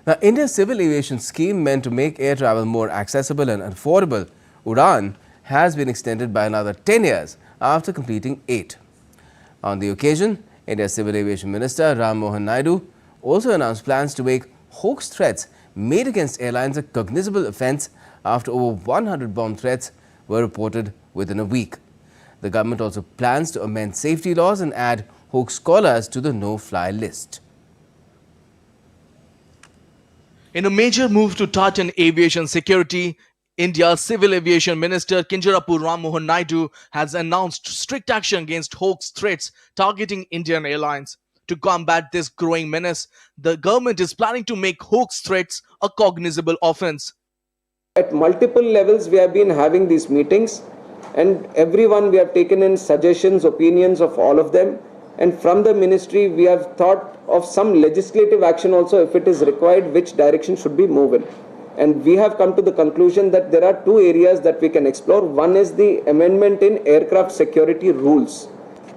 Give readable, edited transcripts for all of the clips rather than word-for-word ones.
Now, India's civil aviation scheme meant to make air travel more accessible and affordable, UDAN, has been extended by another 10 years after completing 8. On the occasion, India's Civil Aviation Minister Mohan Naidu also announced plans to make hoax threats made against airlines a cognizable offence after over 100 bomb threats were reported within a week. The government also plans to amend safety laws and add hoax callers to the no-fly list. In a major move to tighten aviation security, India's Civil Aviation Minister Kinjarapu Ram Mohan Naidu has announced strict action against hoax threats targeting Indian airlines. To combat this growing menace, the government is planning to make hoax threats a cognizable offence. At multiple levels, we have been having these meetings, and everyone we have taken in suggestions, opinions of all of them. And from the ministry, we have thought of some legislative action also, if it is required, which direction should be moved in. And we have come to the conclusion that there are two areas that we can explore. One is the amendment in aircraft security rules.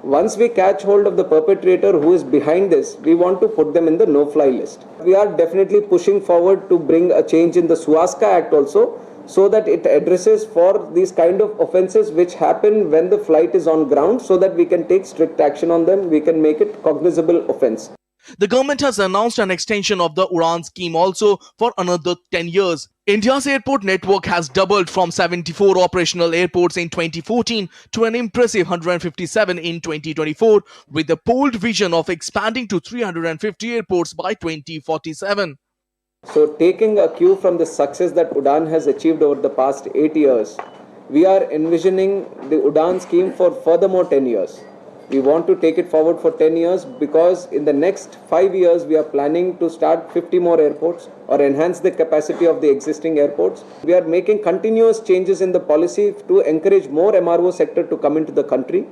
Once we catch hold of the perpetrator who is behind this, we want to put them in the no-fly list. We are definitely pushing forward to bring a change in the Suwaska Act also, so that it addresses for these kind of offences which happen when the flight is on ground, so that we can take strict action on them. We can make it cognizable offence. The government has announced an extension of the UDAN scheme also for another 10 years. India's airport network has doubled from 74 operational airports in 2014 to an impressive 157 in 2024, with a bold vision of expanding to 350 airports by 2047. So, taking a cue from the success that UDAN has achieved over the past 8 years, we are envisioning the UDAN scheme for furthermore 10 years. We want to take it forward for 10 years because in the next 5 years, we are planning to start 50 more airports or enhance the capacity of the existing airports. We are making continuous changes in the policy to encourage more MRO sector to come into the country.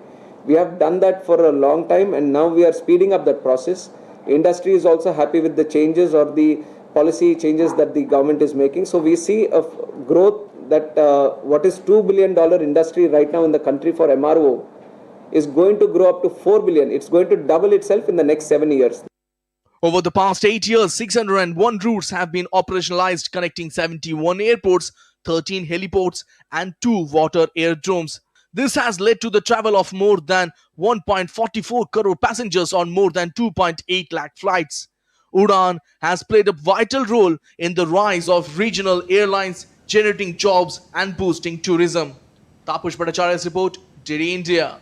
We have done that for a long time, and now we are speeding up that process. Industry is also happy with the changes or the policy changes that the government is making. So we see a growth that what is $2 billion industry right now in the country for MRO is going to grow up to 4 billion. It's going to double itself in the next 7 years. Over the past 8 years, 601 routes have been operationalized, connecting 71 airports, 13 heliports and 2 water aerodromes. This has led to the travel of more than 1.44 crore passengers on more than 2.8 lakh flights. UDAN has played a vital role in the rise of regional airlines, generating jobs and boosting tourism. Tapush Bhattacharya's report, Daily India.